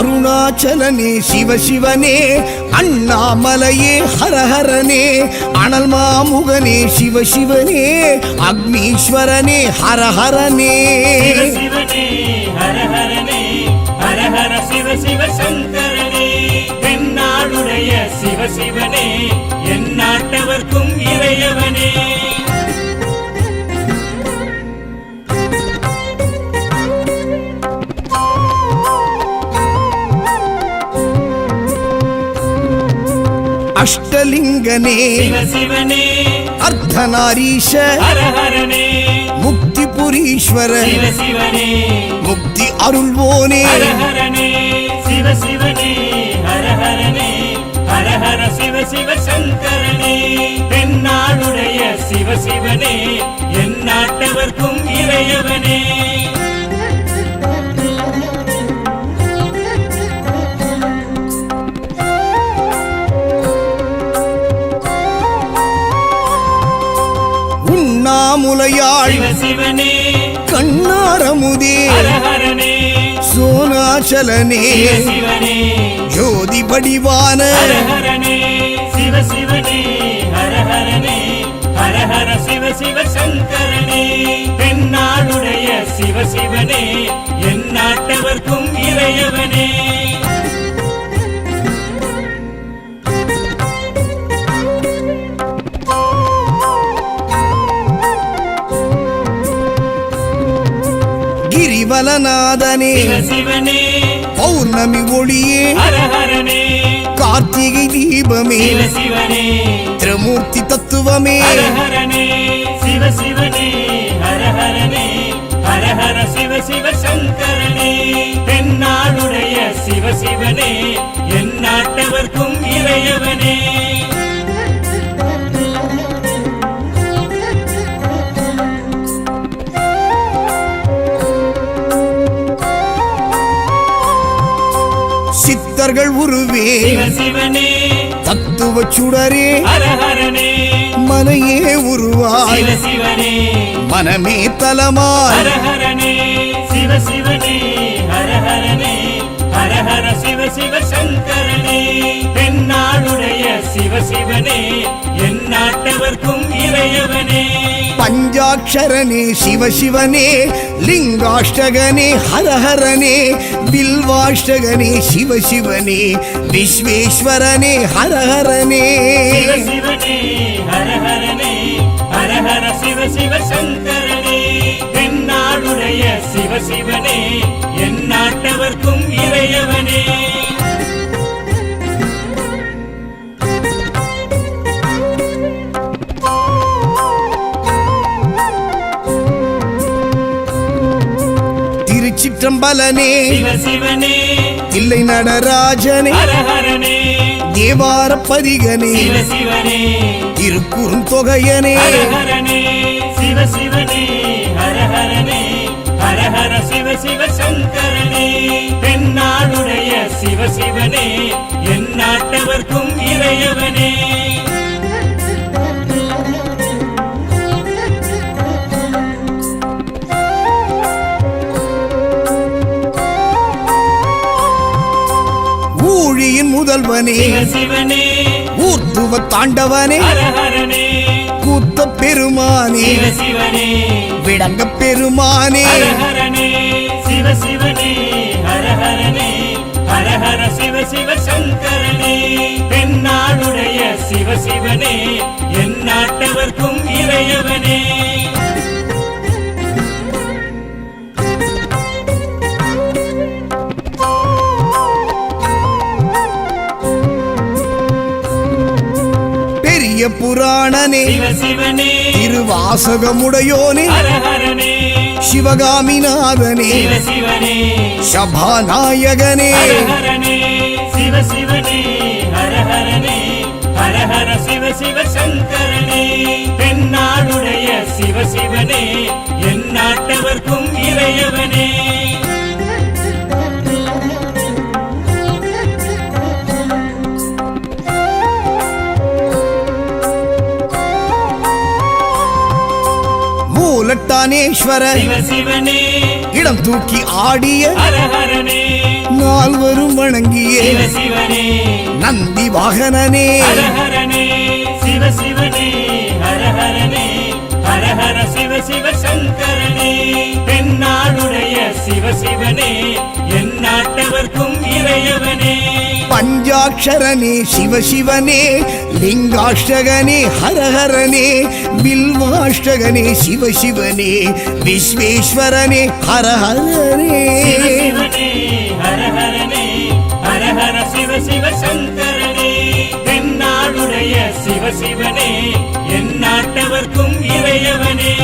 அருணாச்சலனே சிவசிவனே அண்ணாமலையே ஹரஹரனே அனல் மாமுகனே சிவசிவனே அக்னீஸ்வரனே ஹரஹரனே ஹரஹரனே ஹரஹர சிவ சிவ சங்கரனே தென்னாடுடைய சிவசிவனே என் நாட்டவர்க்கும் இறையவனே அஷ்டலிங்கனே சிவசிவனே அர்த்தநாரீஷ ஹரஹரனே முக்திபுரீஸ்வர சிவசிவனே முக்தி அருள்வோனே ஹரஹரனே சிவசிவனே ஹரஹரனே ஹரஹர சிவ சிவ சங்கரனே தென்னாடுடைய சிவசிவனே என் நாட்டவர்க்கும் இறையவனே உண்ணாமுலையாள் சிவசிவனே கண்ணாரமுதே ஹரஹரனே சோனாச்சலனே சிவசிவனே ஜோதி வடிவான ஹரஹரனே சிவசிவனே ஹரஹரனே ஹரஹர சிவ சிவ சங்கரனே தென்னாடுடைய சிவசிவனே என் நாட்டவர்க்கும் இறையவனே கிரிவலநாதனே சிவசிவனே பௌர்ணமி ஒளியே ஹரஹரனே கார்த்திகை தீபமே சிவசிவனே திரிமூர்த்தி தத்துவமே ஹரஹரனே சிவசிவனே ஹரஹரனே ஹரஹர சிவ சிவ சங்கரனே தென்னாடுடைய சிவசிவனே என் நாட்டவர்க்கும் இறையவனே சித்தர்கள் உருவே சிவசிவனே தத்துவ சுடரே ஹரஹரனே மனையே உருவாய் சிவசிவனே மனமே தலமாய் ஹரஹரனே சிவசிவனே ஹரஹரனே ஹரஹர சிவ சிவ சங்கரனே தென்னாடுடைய சிவசிவனே என் நாட்டவர்க்கும் இறையவனே பஞ்சாட்சரனே சிவசிவனே லிங்காஷ்டகனே ஹரஹரனே பில்வாஷ்டகனே சிவசிவனே விஸ்வேஸ்வரனே ஹரஹரனே சிவசிவனே ஹரஹரனே ஹரஹர சிவ சிவ சங்கரனே தென்னாடுடைய சிவசிவனே என் நாட்டவர்க்கும் இறையவனே திருச்சிற்றம்பலனே சிவசிவனே தில்லை நடராஜனே ஹரஹரனே தேவார பதிகனே சிவசிவனே திருக்குறுந்தொகையனே ஹரஹரனே சிவசிவனே ஹரஹரனே ஹரஹர சிவ சிவ சங்கரனே தென்னாடுடைய சிவசிவனே என் நாட்டவர்க்கும் இறையவனே ஊழியின் முதல்வனே சிவசிவனே ஊர்த்துவ தாண்டவனே ஹரஹரனே கூத்த பெருமானே சிவசிவனே விடங்க பெருமானே ஹரஹரனே சிவசிவனே ஹரஹரனே ஹரஹர சிவ சிவ சங்கரனே தென்னாடுடைய சிவசிவனே என் நாட்டவர்க்கும் இறையவனே பெரிய புராணனே சிவசிவனே திருவாசகமுடையோனே ஹரஹரனே சிவகாமிநாதனே சிவசிவனே சபாநாயகனே ஹரஹரனே சிவசிவனே ஹரஹரனே ஹரஹர சிவ சிவ சங்கரனே தென்னாடுடைய சிவசிவனே என் நாட்டவர்க்கும் இறையவனே மூலட்டானேஸ்வர சிவசிவனே இடம் தூக்கி ஆடிய ஹரஹரனே நால்வரும் வணங்கியே சிவ சிவனே நந்தி வாகனனே ஹர ஹரனே சிவ சிவனே ஹர ஹரனே ஹர ஹர சிவ சிவ சங்கரனே தென்னாடுடைய சிவ சிவனே எந்நாட்டவர்க்கும் இறையவனே பஞ்சாட்சரனே சிவசிவனே லிங்காஷ்டகனே ஹரஹரனே பில்வாஷ்டகனே சிவசிவனே விஸ்வேஸ்வரனே ஹரஹரனே சிவ சிவனே ஹர ஹரனே ஹர ஹர சிவ சிவ சங்கரனே தென்னாடுடைய சிவ சிவனே எந்நாட்டவர்க்கும் இறையவனே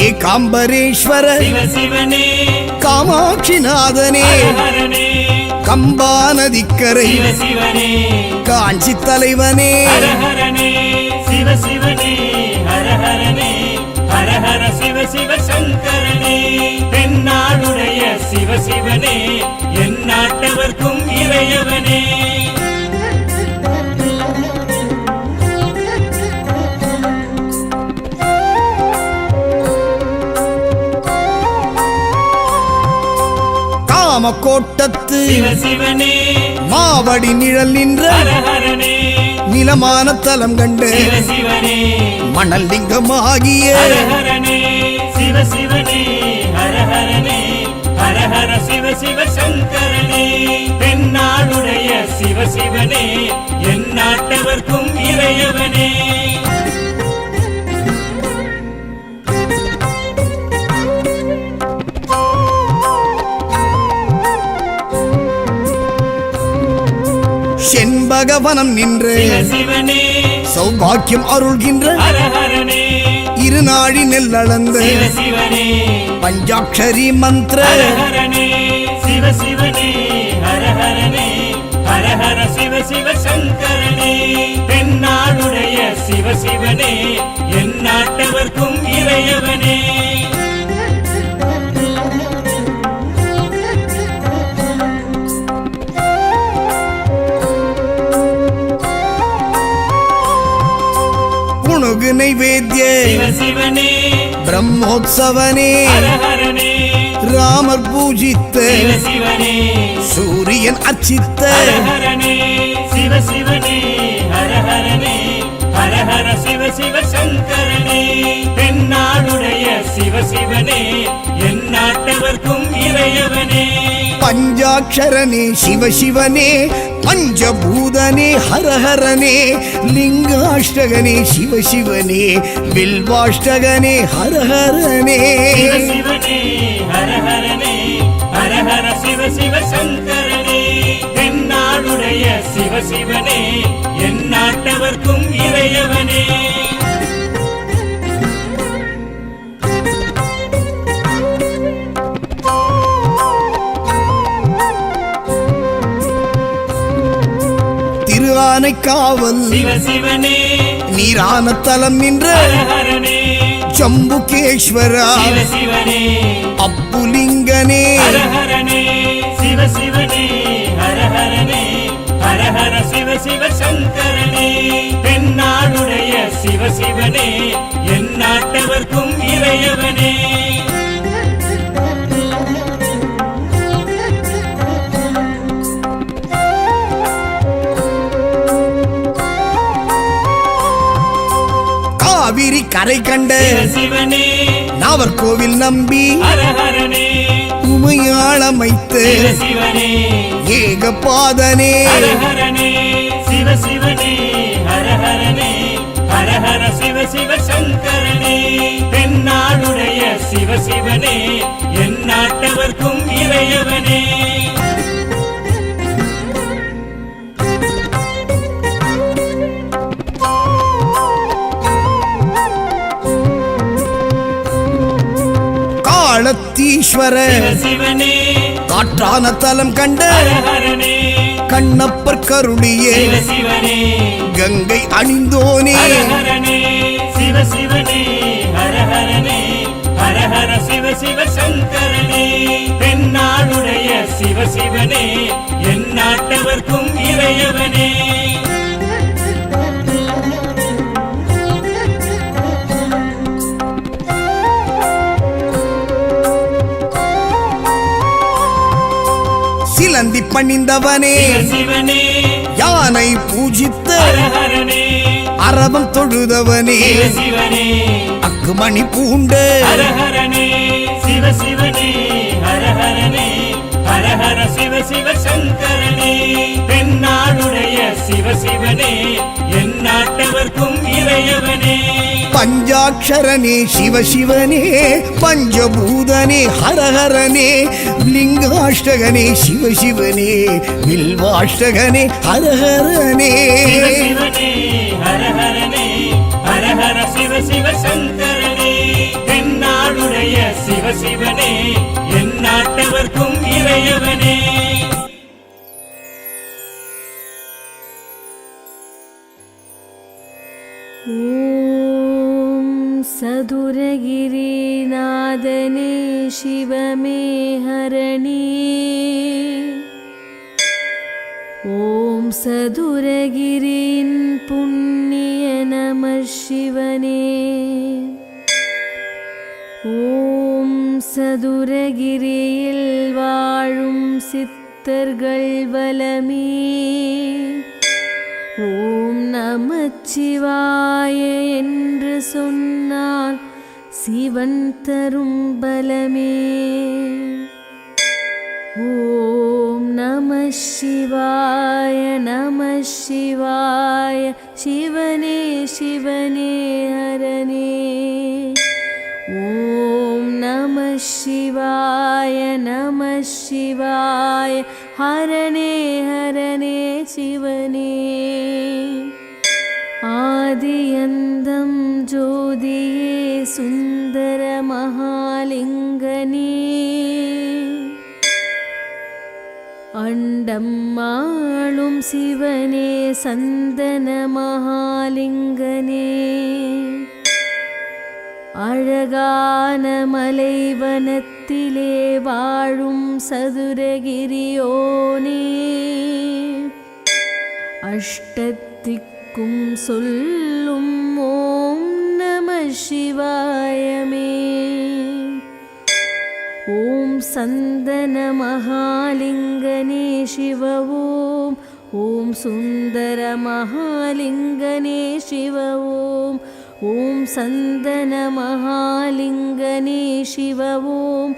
ஏகாம்பரேஸ்வர சிவ சிவனே காமாட்சிநாதனே ஹர ஹரனே கம்பா நதிக்கரை சிவ சிவனே காஞ்சி தலைவனே ஹர ஹரனே சிவ சிவனே ஹர ஹரனே ஹர ஹர சிவ சிவ சங்கரனே தென்னாடுடைய சிவ சிவனே எந்நாட்டவர்க்கும் இறையவனே காமக்கோட்டத்து சிவ சிவனே மாவடி நிழல் நின்ற ஹர ஹரனே நிலமான தலம் கண்டு சிவ சிவனே மணல் லிங்கமாகிய ஹர ஹரனே சிவ சிவனே ஹர ஹரனே ஹர ஹர சிவ சிவ சங்கரனே தென்னாடுடைய சிவ சிவனே எந்நாட்டவர்க்கும் இறையவனே செண்பகவனம் நின்று சிவ சிவனே சௌபாக்கியம் அருள்கின்ற ஹர ஹரனே இருநாழி நெல்லளந்து சிவ சிவனே பஞ்சாட்சரி மந்திர ஹர ஹரனே சிவ சிவனே ஹர ஹரனே ஹர ஹர சிவ சிவ சங்கரனே தென்னாடுடைய சிவ சிவனே எந்நாட்டவர்க்கும் இறையவனே புணுகு நைவேத்திய சிவ சிவனே பிரம்மோத்சவனே ஹர ஹரனே ராமர் பூஜித்த சிவ சிவனே சூரியன் அர்ச்சித்த ஹர ஹரனே சிவ சிவனே ஹர ஹரனே ஹர ஹர சிவ சிவ சங்கரனே தென்னாடுடைய சிவ சிவனே எந்நாட்டவர்க்கும் இறையவனே பஞ்சாட்சரனே சிவசிவனே பஞ்சபூதனே ஹரஹரனே லிங்காஷ்டகனே சிவசிவனே வில்வாஷ்டகனே ஹரஹரனே சிவ சிவனே ஹர ஹரனே ஹர ஹர சிவ சிவ சங்கரனே தென்னாடுடைய சிவ சிவனே எந்நாட்டவர்க்கும் இறையவனே திருஆனைக்காவல் சிவ சிவனே நீரான தலம் நின்ற ஹர ஹரனே ஜம்புகேஸ்வரா சிவ சிவனே அப்புலிங்கனே ஹர ஹரனே சிவ சிவனே ஹர ஹரனே ஹர ஹர சிவ சிவ சங்கரனே தென்னாடுடைய சிவ சிவனே எந்நாட்டவர்க்கும் இறையவனே காவிரி கரை கண்ட சிவ சிவனே நாவர்கோவில் நம்பி ஹர ஹரனே உமையாளமைத்து சிவ சிவனே ஏகபாதனே ஹர ஹரனே சிவ சிவனே ஹர ஹரனே ஹர ஹர சிவ சிவ சங்கரனே தென்னாடுடைய சிவ சிவனே எந்நாட்டவர்க்கும் இறையவனே காலத்தீஸ்வர சிவ சிவனே காற்றான தலம் கண்ட ஹர ஹரனே கண்ணப்பர் கருளிய சிவ சிவனே கங்கை அணிந்தோனே ஹர ஹரனே சிவ சிவனே ஹர ஹரனே ஹர ஹர சிவ சிவ சங்கரனே தென்னாடுடைய சிவ சிவனே எந்நாட்டவர்க்கும் இறையவனே சிலந்தி பணிந்தவனே சிவ சிவனே யானை பூஜித்த ஹர ஹரனே அரவம் தொழுதவனே சிவ சிவனே அக்குமணி பூண்ட ஹர ஹரனே சிவ சிவனே ஹர ஹரனே ஹர ஹர சிவ சிவ சங்கரனே தென்னாடுடைய சிவ சிவனே எந்நாட்டவர்க்கும் இறையவனே பஞ்சாட்சரனே சிவ சிவனே பஞ்சபூதனே ஹரஹரனே லிங்காஷ்டகனே சிவ சிவனே வில்வாஷ்டகனே ஹரஹரனே சிவ சிவனே ஹர ஹரனே ஹர ஹர சிவ சிவ சங்கரனே தென்னாடுடைய சிவ சிவனே எந்நாட்டவர்க்கும் இறையவனே ॐ सदुरगिरिनादने शिवमे हरणे ॐ सदुरगिरिन् पुण्य नमः शिवने ॐ சதுரகிரியில் வாழும் சித்தர்கள் வலமே ஓம் நமச்சிவாய என்று சொன்னால் சிவன் தரும் பலமே ஓம் நம சிவாய நம சிவாய சிவனே சிவனே ஹரனே ஓம் நம சிவாய நம சிவாய ஹரனே ஹரனே சிவனே ஆதியந்தம் ஜோதியே சுந்தர மகாலிங்கனே அண்டம் ஆளும் சிவனே சந்தன மகாலிங்கனே அழகான மலைவனத்திலே வாழும் சதுரகிரியோனே அஷ்டத்திக்கும் சொல்லும் ஓம் நம சிவாயமே ஓம் சந்தன மகாலிங்கனே சிவ ஓம் ஓம் சுந்தர மகாலிங்கனே சிவ ஓம் ஓம் சந்தன மகாலிங்கனே சிவ ஓம்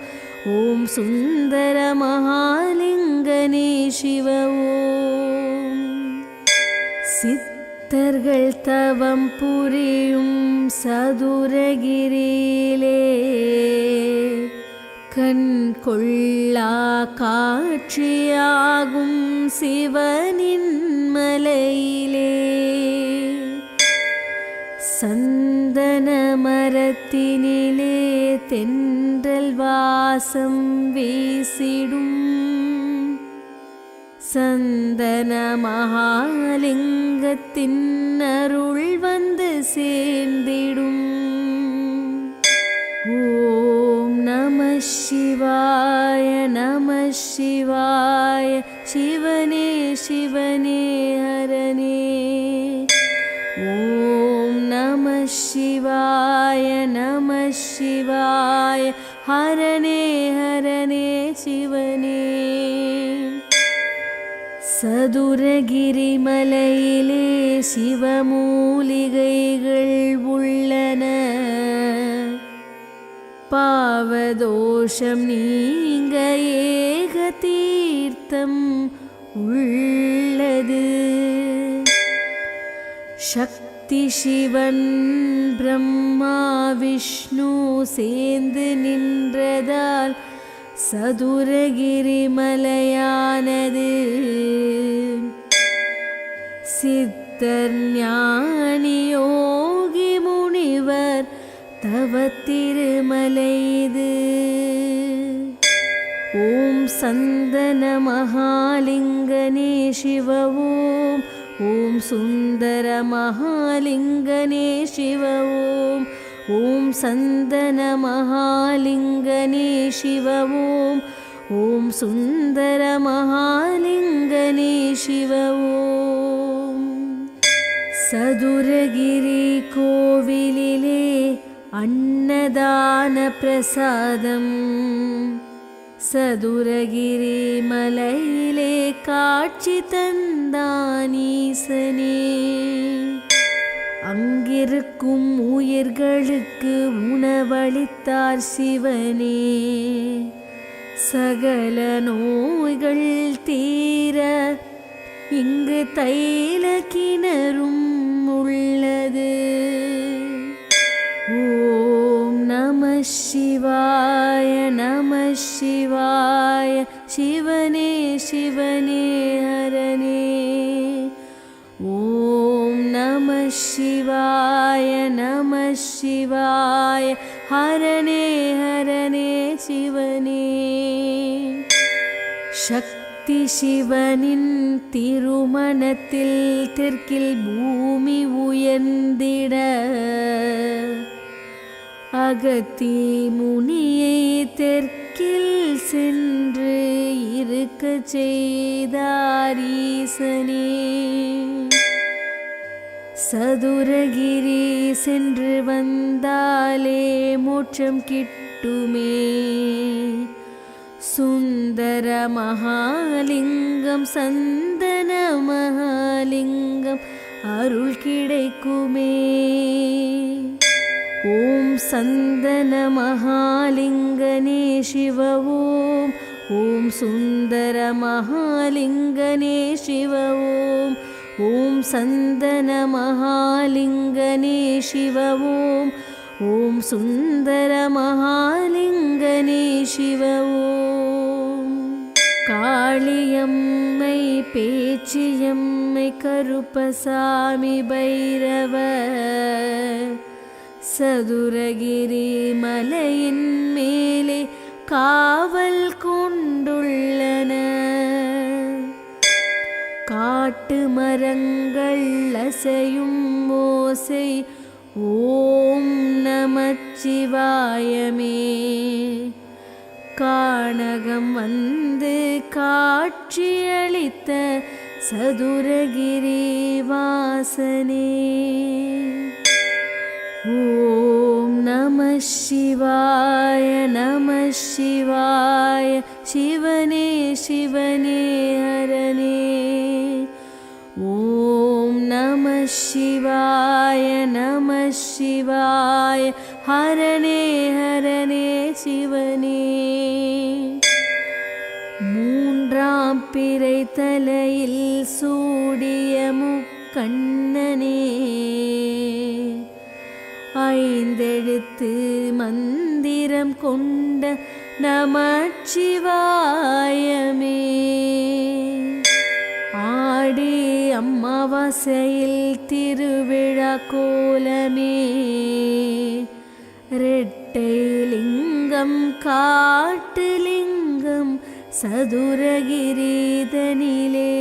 ஓம் சுந்தர மகாலிங்கனே சிவ ஓம் சித்தர்கள் தவம் புரியும் சதுரகிரியிலே கண் கொள்ளா காட்சியாகும் சிவனின் மலையிலே சந்தன மரத்தினிலே தென்றல் வாசம் வீசிடும் சந்தன மகாலிங்கத்தின் அருள் வந்து சேர்ந்திடும் ஓம் நம சிவாய நம சிவாய சிவனே சிவனே ஹரனே ஓம் நம சிவாய நம சிவாய ஹரனே ஹரனே சிவனே சதுரகிரி மலையிலே சிவமூலிகைகள் உள்ளன பாவதோஷம் நீங்க ஏக தீர்த்தம் உள்ளது சக்தி சிவன் பிரம்மா விஷ்ணு சேர்ந்து நின்றதால் சதுரகிரி மலையானது சித்தர் ஞானி யோகி முனிவர் தவ திருமலை இது ஓம் சந்தன மகாலிங்கனே சிவ ஓம் ஓம் சுந்தர மகாலிங்கனே சிவ ஓம் ஓம் சந்தன மகாலிங்கனே சிவ ஓம் ஓம் சுந்தர மகாலிங்கனே சிவ ஓம் சதுரகிரி கோவிலிலே அன்னதான பிரசாதம் சதுரகிரி மலையிலே காட்சி தந்தானீசனே. அங்கிருக்கும் உயிர்களுக்கு உணவளித்தார் சிவனே. சகல நோய்கள் தீர இங்கு தைல கிணறும் உள்ளது. ஓம் நம சிவாய நம சிவாய சிவனே சிவனே ஹரனே. ஓம் நம சிவாய நம சிவாய ஹரனே ஹரனே சிவனே. சக்தி சிவனின் திருமணத்தில் தெற்கில் பூமி உயர்ந்திட அகத்தி முனியை தெற்கில் சென்று இருக்க செய்தார் ஈசனே. சதுரகிரி சென்று வந்தாலே மோட்சம் கிட்டுமே. சுந்தர மகாலிங்கம் சந்தன மகாலிங்கம் அருள் கிடைக்குமே. ஓம் சந்தன மகாலிங்கனே சிவ ஓம். ஓம் சுந்தர மகாலிங்கனே சிவ ஓம். ஓம் சந்தன மகாலிங்கனே சிவ ஓம். ஓம் சுந்தர மகாலிங்கனே சிவ ஓம். காளியம்மை பேச்சியம்மை கருப்பசாமி பைரவர் சதுரகிரி மலையின் மேலே காவல் கொண்டுள்ளன. காட்டு மரங்கள் அசையும் ஓசை ஓம் நமச்சிவாயமே. கானகம் வந்து காட்சியளித்த சதுரகிரி வாசனே. ஓம் நம சிவாய நம சிவாய சிவனே சிவனே ஹரனே. ஓம் நம சிவாய நம சிவாய ஹரனே ஹரனே சிவனே. மூன்றாம் பிறை தலையில் சூடிய முக்கண்ணனே. ஐந்தெழுத்து மந்திரம் கொண்ட நமச்சிவாயமே. ஆடி அமாவாசையில் திருவிழா கோலமே. ரெட்டை லிங்கம் காட்டு லிங்கம் சதுரகிரிதனிலே.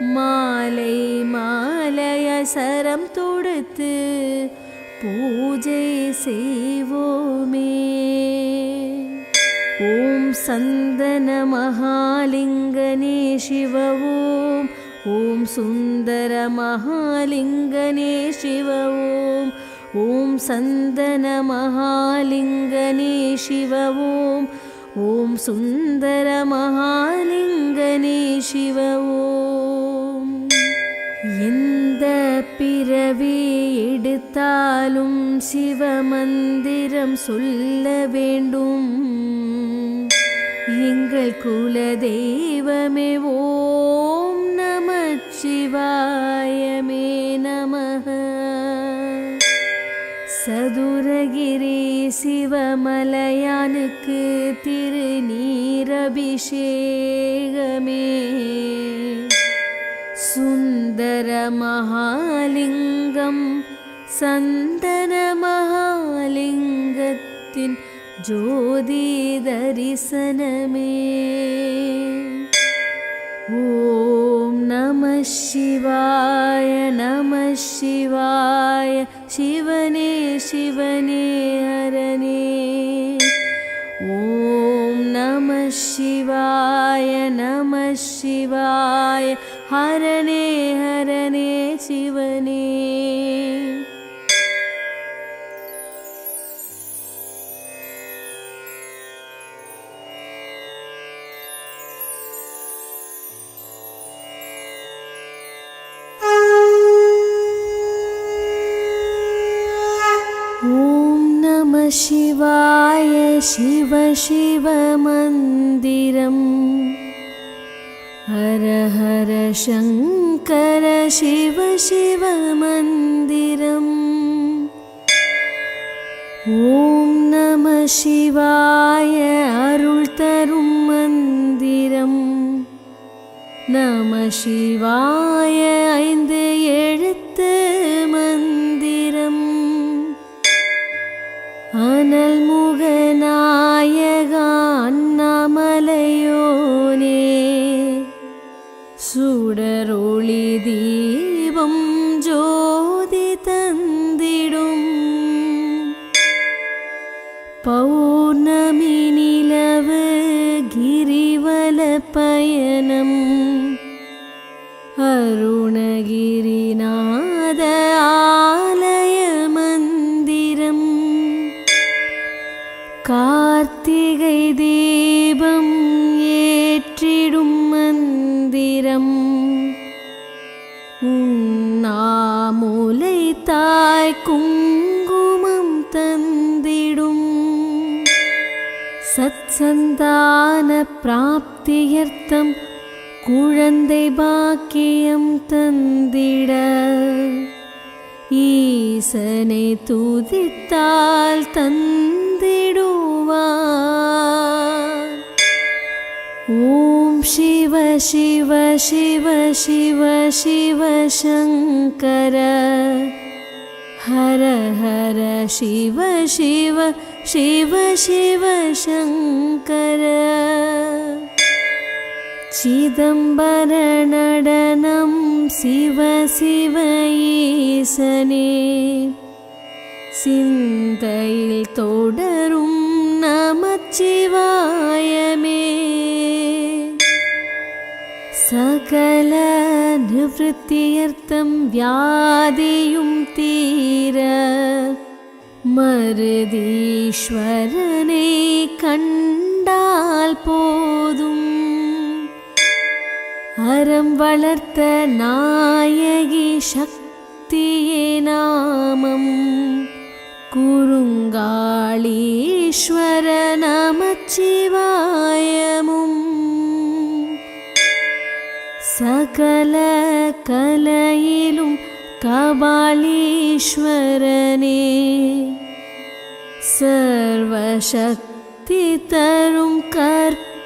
மாலை மாலைய சரம் தொடுத்து பூஜை செய்வோமே. ஓம் சந்தன மகாலிங்கனே சிவ ஓம். ஓம் சுந்தர மகாலிங்கனே சிவ ஓம். ஓம் சந்தன மகாலிங்கனே சிவ ஓம். ஓம் சுந்தர மகாலிங்கனே சிவ ஓம். எந்த பிறவி எடுத்தாலும் சிவ மந்திரம் சொல்ல வேண்டும். எங்கள் குல தெய்வமே ஓம் நமச்சிவாயமே நமஹ. சதுரகிரி சிவமலையானுக்கு திருநீரபிஷேகமே. சுந்தர மகாலிங்கம் சந்தன மகாலிங்கத்தின் ஜோதி தரிசனமே. ஓம் நம சிவாய நம சிவாய சிவனே சிவனே ஹரனே. ஓம் நம சிவாய நம சிவாய ஹரனே ஹரனே சிவனே. शिव शिव मन्दिरम् हर हर शङ्कर शिव शिव मन्दिरम् ॐ नमः शिवाय अरुள் तरुं मन्दिरम् नमः शिवाय ஐந்து எழுத்து மந்திரம் அனல் முகநாயகா அண்ணாமலையோனே சுடரொளி தீபம் ஜோதி தந்திடும் பௌர்ணமி நிலவு கிரிவல பயணம் அருணகிரிநாத ஆலய மந்திரம் கார்த்திகை தீபம் ஏற்றிடும் மந்திரம் உண்ணாமுலை தாய் குங்குமம் தந்திடும் சத்சந்தான பிராப்தியர்த்தம் குழந்தை பாக்கியம் தந்திட ஈசனை துதித்தால் தந்திடுவார் ஓம் சிவ சிவ சிவ சிவ சிவ சங்கர ஹர ஹர சிவ சிவ சிவ சிவ சங்கர சிதம்பர நடனம் சிவ சிவ ஈசனே சிந்தையில் தொடரும் நமச்சிவாயமே சகல நிவൃத்தியர்த்தம் வியாதியும் தீர மருதீஸ்வரனை கண்டால் போதும் அறம் வளர்த்த நாயகி சக்தியே நாமம் குறுங்காளீஸ்வர நமச்சிவாயமும் சகல கலையிலும் கபாலீஸ்வரனே சர்வசக்தி தரும் கற்பகாம்பிகையே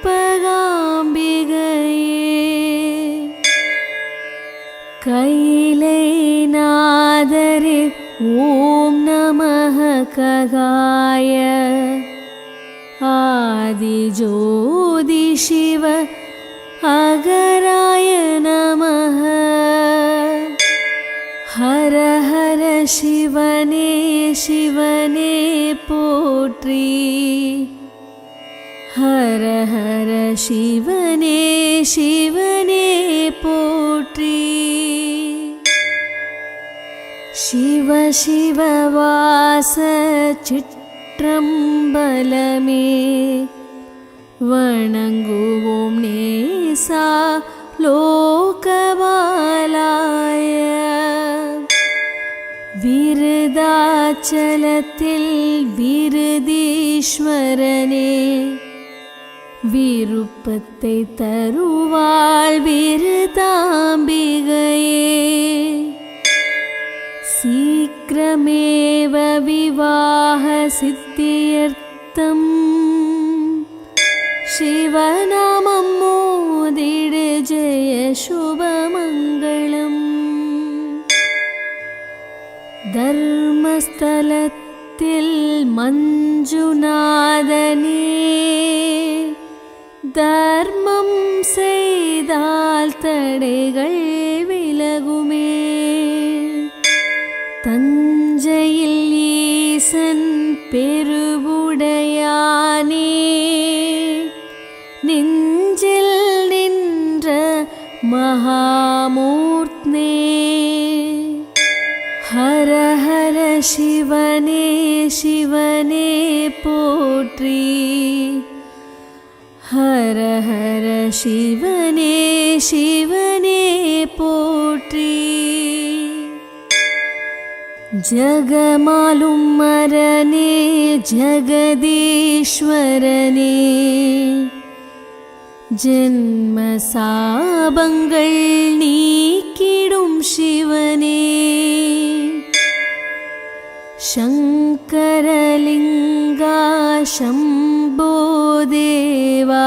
கைலை நாதரே ஓம் நமः ககாய ஆதிஜோதி சிவ அகராய நமः ஹர ஹர சிவனே சிவனே போற்றி ஹர ஹர சிவனே சிவனே போற்றி சிவ சிவ வாச சிற்றம்பலமே வணங்குவோம் நேசா லோகபாலாய விருதாச்சலத்தில் விருதீஸ்வரனே விருப்பத்தை தருவாள் விருதாம்பிகையே சீக்கிரமேவ விவாஹ சித்தியர்த்தம் சிவநாமம் மோதிடு ஜெய சுபமங்களம் தர்மஸ்தலத்தில் மஞ்சுநாதனே தர்மம் செய்தால் தடைகள் விலகுமே தஞ்சையில் ஈசன் பெருவுடையானே நெஞ்சில் நின்ற மகாமூர்த்தனே ஹர ஹர சிவனே சிவனே போற்றி ஹர ஹர சிவனே சிவனே போற்றி ஜகமாலும் மரனே ஜகதீஸ்வரனே ஜென்ம சாபங்கள் நீக்கிடும் சிவனே சங்கரலிங்கா சம்போ தேவா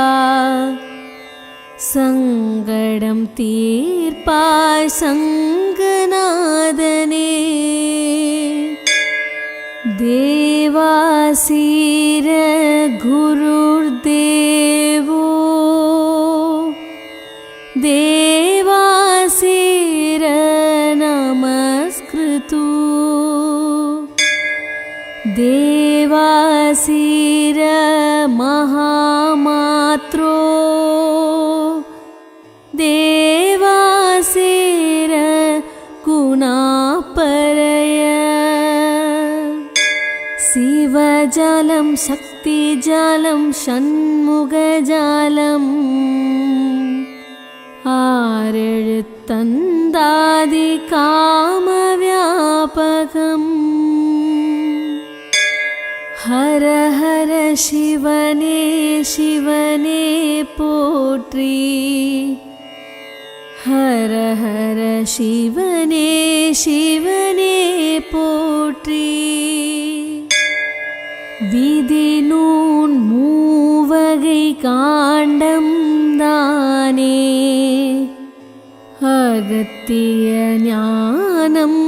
சங்கடம் தீர்ப்பாய் சங்கநாதனே தேவாசீர குருர்தேவோ தேவாசீர நமஸ்கிருது தேவாசீர மகாமாத்ரோ தேவாசீர குணாபரய சிவஜாலம் சக்திஜாலம் ஷண்முகஜாலம் ஆறெழுத்தந்தாதி காமவியாபகம் ஹர ஹர சிவனே சிவனே போற்றி ஹர ஹர சிவனே சிவனே போற்றி விதி நூன் மூவகை காண்டம் தானே அகத்திய ஞானம்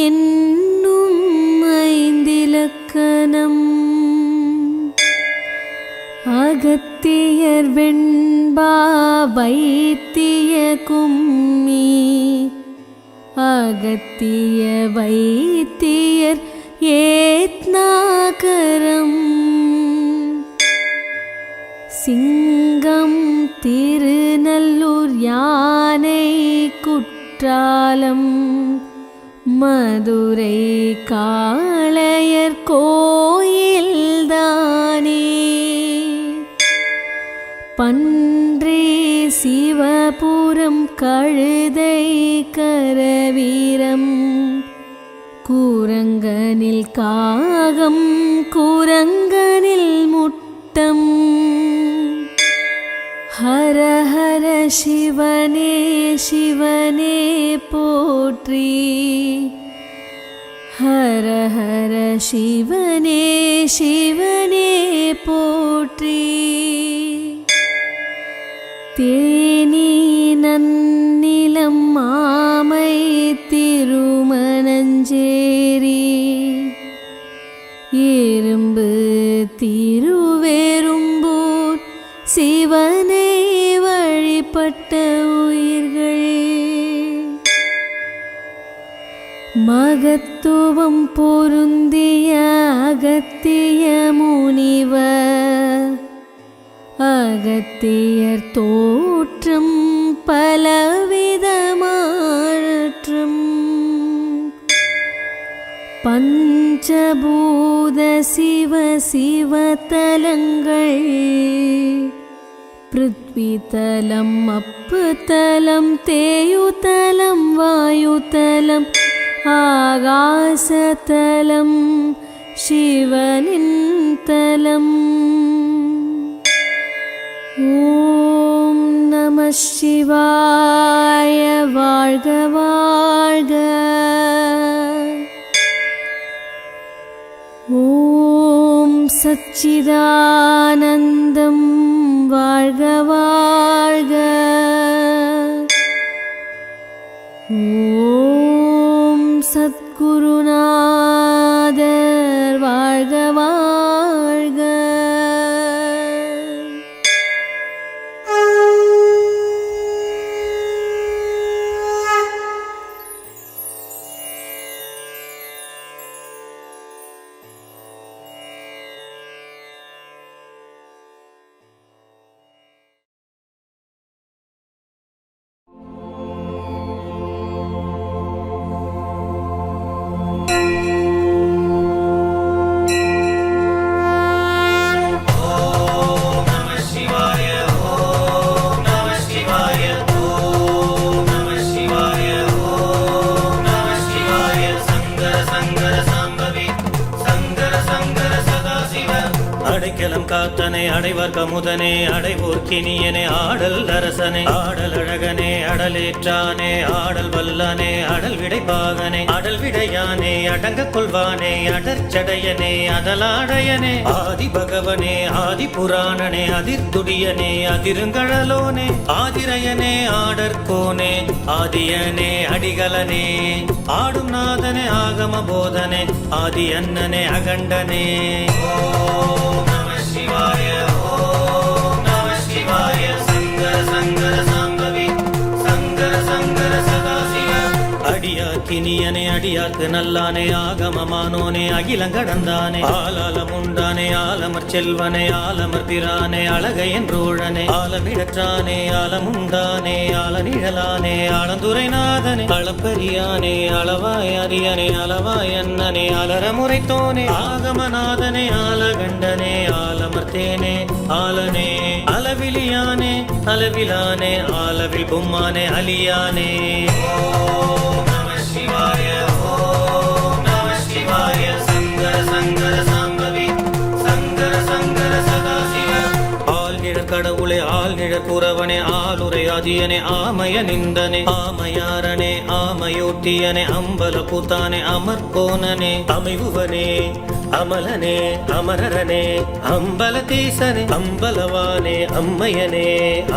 என்னும் ஐந்திலக்கணம் அகத்தியர் வெண்பா வைத்திய கும்மி அகத்திய வைத்தியர் ஏத்னாகரம் சிங்கம் திருநல்லூர் யானை குற்றாலம் மதுரை காளையர் கோயில்தானே பன்றி சிவபுரம் கழுதை கரவீரம் கூரங்கனில் காகம் கூரங்கனில் முட்டம் ஹர ஹர சிவனே சிவனே போற்றி ஹர ஹர சிவனே சிவனே போற்றி தேனி நன்னிலம் மாமை திருமணஞ்சேரி இரும்பு திருவேரும்பூர் சிவனை வழிபட்ட உயிர்கள் மகத்துவம் பொருந்திய அகத்திய முனிவர் அகத்தியர் தோற்றம் பலவிதமாற்றும் பஞ்சபூத சிவ சிவதலங்கள் பிருத்விதலம் அப்புதலம் தேயுதலம் வாயுதலம் ஆகாசதலம் சிவனின் தலம் ஓம் நம சிவாய வாழ்க வாழ்க ஓம் சச்சிதானந்தம் வாழ்க வாழ்க ஓம் சத்குருநாதர் வாழ்க வாழ்க காத்தனை அடைவர் கமுதனே அடைவோர் கினியனே ஆடல் அரசனே ஆடல் அழகனே அடலேற்றானே ஆடல் வல்லனே அடல் விடைப்பாகனே அடல் விடையானே அடங்க கொள்வானே அடற்சடையனே அதலாடையனே ஆதி பகவனே ஆதி புராணனே அதிர்துடியனே அதிருங்கழலோனே ஆதிரையனே ஆடற்கோனே ஆதியனே அடிகளனே ஆடும் நாதனே ஆகம போதனே ஆதி அண்ணனே அகண்டனே ஓம் நம சிவாய ஓம் நம சிவாய சங்கர சங்கர சாம்பவி சங்கர சங்கர சதாசிவ அடியாக்கினியனே அடியாக்கு நல்லானே ஆகமமானோனே அகிலங்கடந்தானே ஆலாலம் உண்டானே ஆலமர் செல்வனே ஆலமர் பிரானே அழகை என்றோழனே ஆலமிடற்றானே ஆலமுண்டானே ஆலநிழலானே ஆலந்துரைநாதனே அளப்பரியானே அளவாய் அரியனே அளவாய் அண்ணனே அலரமுறைத்தோனே ஆகமநாதனே ஆலகண்டனே ஆலமர்த்தேனே ஆலனே அளவிலியானே அளவிலானே ஆலவில் பொம்மானே அலியானே ஓம் நம சிவாய ஓம் நம சிவாய சங்கர சங்கர சாம்பவி சங்கர சங்கர சதாசிவ ஆள் நிழற் கடவுளே ஆள் நிழற் புறவனே ஆளுரை ஆதியனே ஆமய நிந்தனே ஆமையாரனே ஆமையோட்டியனே அம்பல பூத்தானே அமர்கோனனே அமைவுவனே அமலனே அமரரனே அம்பலதீசனே அம்பலவானே அம்மையனே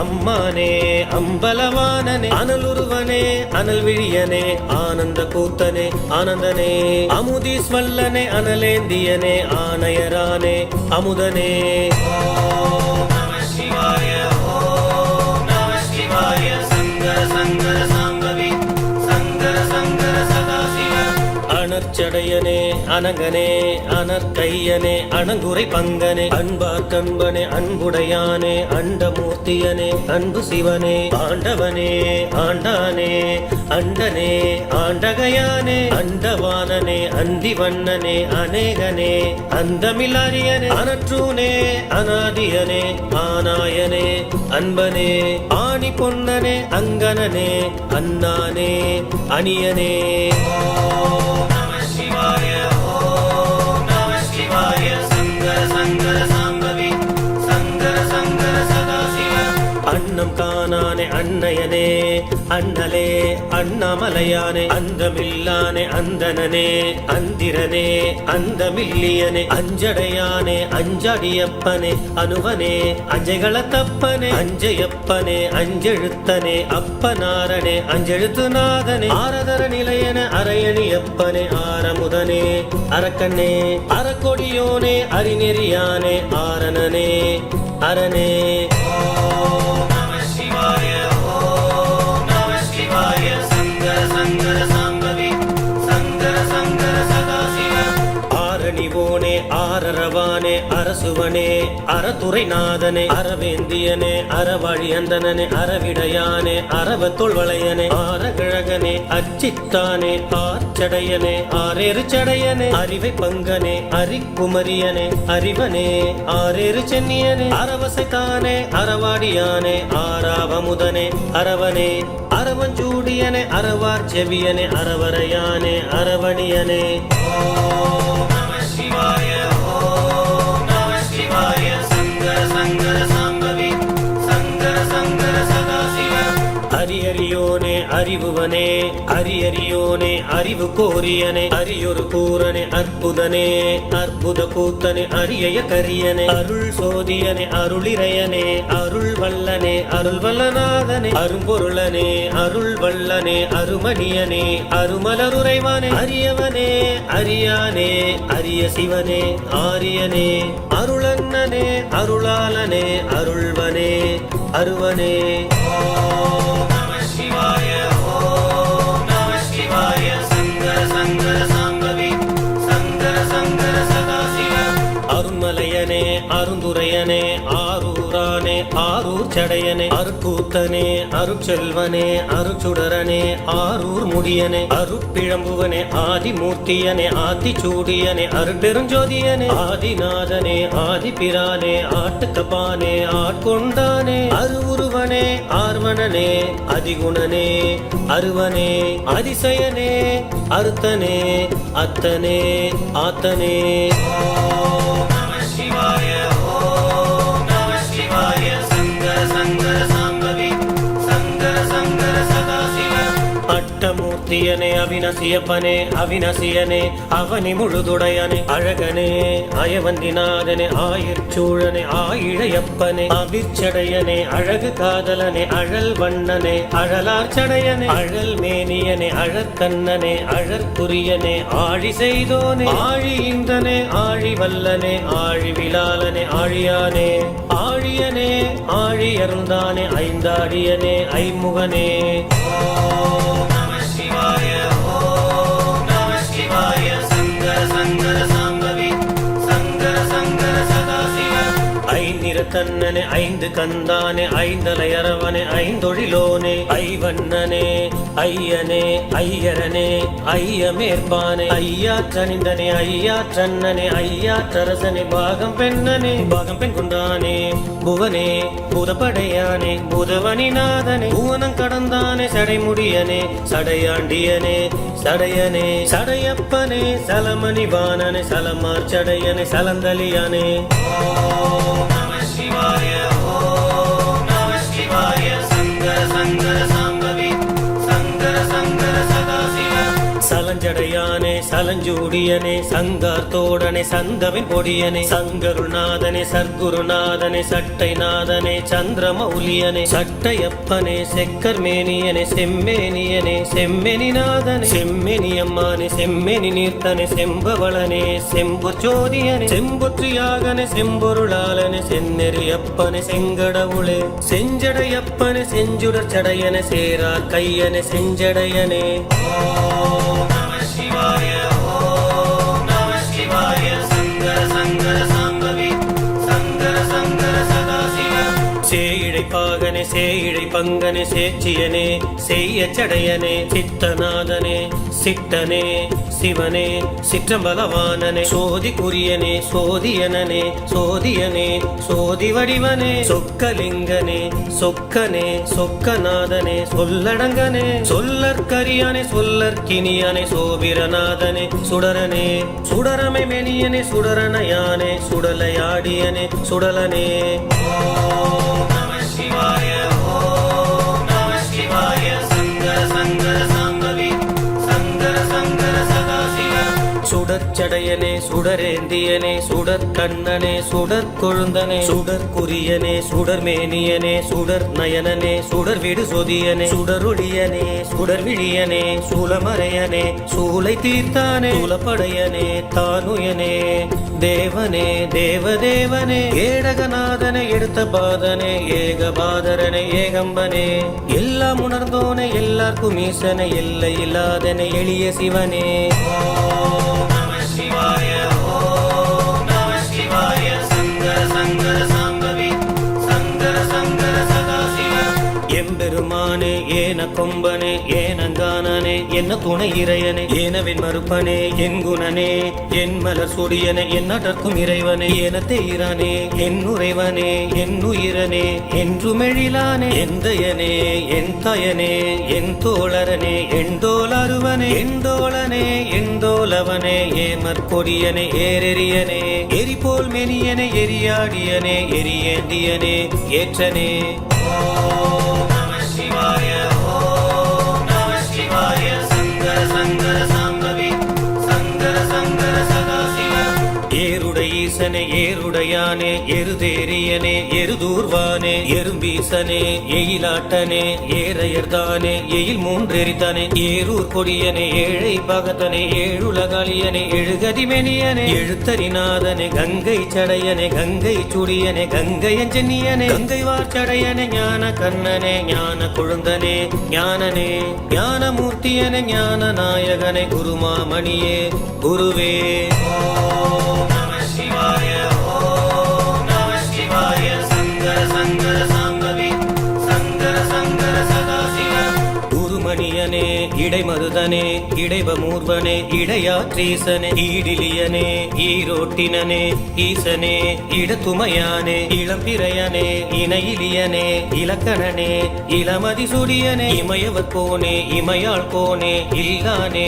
அம்மானே அம்பலவானனே அனலுருவனே அனல் விழியனே ஆனந்த கூத்தனே ஆனந்தனே அமுதீஸ்வல்லனே அனலேந்தியனே ஆணையரானே அமுதனே ஓம் நம சிவாய ஓம் நம சிவாய சங்கர சங்கர சாம்பவி சங்கர சங்கர சதாசிவ அனற்சடையனே அனகனே அனற்கையனே அணங்குரை பங்கனே அன்பார்க்கன்பனே அன்புடையானே அண்டமூர்த்தியனே அன்பு சிவனே ஆண்டவனே ஆண்டானே அண்டனே ஆண்டகையானே அண்டவானனே அந்திவண்ணனே அநேகனே அந்தமில்லாரியனே அனற்றூனே அநாதியனே ஆனாயனே அன்பனே ஆணி பொன்னனே அங்கனனே அண்ணானே அணியனே ஓம் நம சிவாய ஓம் நம சிவாய சங்கர சங்கர சாம்பவி சங்கர சங்கர சதாசிவ அன்னம் காணானே அன்னையனே அண்ணலே அண்ணாமலையானே அந்தமில்லானே அந்தனனே அந்திரனே அந்தமில்லியனே அஞ்சடையானே அஞ்சாடியப்பனே அனுவனே அஞ்சைகளத்தப்பனே அஞ்சையப்பனே அஞ்செழுத்தனே அப்பனாரனே அஞ்செழுத்துநாதனே ஆரதர நிலையன அரையணியப்பனே ஆரமுதனே அரக்கண்ணே அறக்கொடியோனே அரிநெறியானே ஆரணனே அரணே ஓம் நம சிவாய ஓம் நம சிவாய சங்கர சங்கர சாம்பவி சங்கர சங்கர சதாசிவ ஆரணிவோனே ஆரரவானே அரசுவனே அறத்துரைநாதனே அரவேந்தியனே அறவாழி அந்தனனே அறவிடையானே அரவத்தோள்வளையனே ஆரகிழகனே அச்சித்தானே ஆர்ச்சடையனே ஆரேறு சடையனே அறிவை பங்கனே அரிக்குமரியனே அறிவனே ஆரேறு சென்னியனே அரவசைத்தானே அறவாடியானே ஆராவமுதனே அரவனே அரவஞ்சூடியனே அரவார் செவியனே அரவரையானே அரவணியனே ஓம் நம சிவாய ஓம் நம சிவாய சங்கர சங்கர சாம்பவி சங்கர சங்கர சதாசிவ அரியரியோனே அறிவுவனே அரியரியோனே அறிவு கோரியனே அரியொரு கூரனே அற்புதனே அற்புத கூத்தனே அரிய கரியனே அருள் சோதியனே அருளிரையனே அருள் வல்லனே அருள் வல்லநாதனே அரும்பொருளனே அருள் வல்லனே அருமணியனே அருமலருரைவானே அரியவனே அரியானே அரிய சிவனே ஆரியனே அருளண்ணனே அருளாளனே அருள்வனே அருவனே ஓம் நம சிவாய ஓம் நம சிவாய சங்கர சங்கர சாம்பவி சங்கர சங்கர சதாசிவ அருண்மலையனே அருந்துரையனே ஆரூரானே ஆரூர் சடையனே அருக்கூத்தனே அருட்செல்வனே அருச்சுடரனே ஆரூர் முடியனே அருட்பிழம்புவனே ஆதிமூர்த்தியனே ஆத்திச்சூடியனே அருட்பெருஞ்சோதியனே ஆதிநாதனே ஆதிபிரானே ஆட்டுக்கப்பானே ஆட்கொண்டானே அருவுருவனே ஆர்வணனே அதிகுணனே அருவனே அதிசயனே அறுத்தனே அத்தனே ஆத்தனே ஓம் நம சிவாய ஓம் மூர்த்தியனே அவினசியப்பனே அவினசியனே அவனி முழுதுடையனே அழகனே அயவந்திநாதனே ஆயிற்சூழனே ஆயிழையப்பனே அபிச்சடையனே அழகு காதலனே அழல் வண்ணனே அழலார் சடையனே அழல் மேனியனே அழற்கண்ணனே அழற்குரியனே ஆழி செய்தோனே ஆழி இந்தனே ஆழி வல்லனே ஆழி விலாலனே ஆழியானே ஆழியனே ஆழியருந்தானே ஐந்தாடியனே ஐமுகனே ஓம் நம சிவாய ஓம் நம சிவாய சங்கர சங்கர சாம்பவி சங்கர சங்கர சதாசிவ ஐநிறத்தன்னனே ஐந்து கந்தானே ஐந்தலையரவனே ஐந்தொழிலோனே ஐவண்ணனே ஐயனே ஐயரனே ஐயமேற்பானே ஐயாற்றணிந்தனே ஐயாற்றன்னனே ஐயாற்றரசனே பாகம் பெண்ணனே பாகம் பெண் கொண்டானே புவனே புதப்படையானே புதவனிநாதனே புவனம் கடந்தானே சடைமுடியனே சடையாண்டியனே சடையனே சடையப்பனே சலமணி வாணனே சலமார் சடையனே சலந்தலியானே ஓம் நம சிவாய ஓம் நம சிவாய சங்கர சங்கர சாம்பவி சங்கர சங்கர சதாசிவ சலஞ்சடையானே சலஞ்சூடியனே சங்கார் தோடனே சந்தவின் பொடியனே சங்கருநாதனே சர்க்குருநாதனே சட்டைநாதனே சந்திரமௌலியனே சட்டையப்பனே செக்கர்மேனியனே செம்மேனியனே செம்மெனிநாதனே செம்மெனியம்மானே செம்மெனி நீர்த்தனே செம்பவளனே செம்புச்சோதியனே செம்புற்றியாகனே செம்பொருளாளனே செந்நெறியப்பனே செங்கடவுளே செஞ்சடையப்பனே செஞ்சுடர் சடையனே சேரார் கையனே செஞ்சடையனே ஓம் நம சிவாய ஓம் நம சிவாய சங்கர சங்கர சாம்பவி சங்கர சங்கர சதாசிவ சேயிழைப்பாகனே சேயிழை பங்கனே சேச்சியனே செய்ய சடையனே சித்தநாதனே சிட்டனே சிவனே சிற்றம்பலவானனே சோதிக்குரியனே சோதியனனே சோதியனே சோதி வடிவனே சொக்கலிங்கனே சொக்கனே சொக்கநாதனே சொல்லடங்கனே சொல்லற்கரியானே சொல்லற்கினியானே சோபிரநாதனே சுடரனே சுடரமை மெனியனே சுடரணையானே சுடலையாடியனே சுடலனே ஓம் நம சிவாய ஓம் நம சிவாய சங்கர சங்கர சாம்பவி சங்கர சங்கர சதாசிவ சுடற்சடையனே சுடரேந்தியனே சுடற்கண்ணனே சுடற்கொழுந்தனே சுடற்குரியனே சுடர்மேனியனே சுடர் நயனனே சுடர் விடு சொதியனே சுடரொழியனே சுடர்விழியனே சூலமறையனே சூலை தீர்த்தானே சூலப்படையனே தானுயனே தேவனே தேவதேவனே ஏடகநாதனே எடுத்த பாதனே ஏகபாதரனே ஏகம்பனே எல்லாம் உணர்ந்தோனே எல்லாருக்கும் ஈசனே எல்லை இல்லாதனே எளிய சிவனே ஓம் நம சிவாய ஓம் நம சிவாய சங்கர சங்கர சாம்பவி சங்கர சங்கர சதாசிவ எம்பெருமானே ஏன கொம்பனே ஏனங்கானனே என்ன துணை இறையனே ஏனவின் மறுப்பனே என் குணனே என் மலர் சுடியனே என்னடற்கும் இறைவனே என தேயிரானே என் உறைவனே என் உயிரனே என்றுமெழிலானே எந்தையனே என் தயனே என் தோழரனே எண்டோலருவனே எண்டோளனே எண்டோலவனே ஏமற்கொடியனே ஏரெரியனே எரிபோல் மெனியனே எரியாடியனே எரியேந்தியனே ஏற்றனே ஓம் நம சிவாய ஓம் நம சிவாய சங்கர சங்கர சாம்பவி சங்கர சங்கர சதாசிவ ஏருடை ஈசனே ஏருடையானே எருதேரியனே எருதூர்வானே எறும்பீசனே எயிலாட்டனே ஏரையர்தானே எயில் மூன்றெரித்தானே ஏரூர் கொடியனே ஏழை பகத்தனே ஏழுலகாளியனே எழுகதிமெனியனே எழுத்தரிநாதனே கங்கை சடையனே கங்கை சுடியனே கங்கையஞ்சென்னியனே கங்கை வார்ச்சடையனே ஞான கண்ணனே ஞான கொழுந்தனே ஞானனே ஞானமூர்த்தியனே ஞான நாயகனே குருமாமணியே குருவே ஓம் நம சிவாய ஓம் நம சிவாய சங்கர சங்கர சாம்பவி சங்கர சங்கர சதாசிவ குருமணியனே இடைமருதனே இடைவமூர்வனே இடையாற்றீசனே ஈடிலியனே ஈரோட்டினனே ஈசனே இடத்துமையானே இளம்பிரையனே இணையிலியனே இலக்கணனே இளமதி சுடியனே இமயவர் கோனே இமையாள் கோனே இல்லானே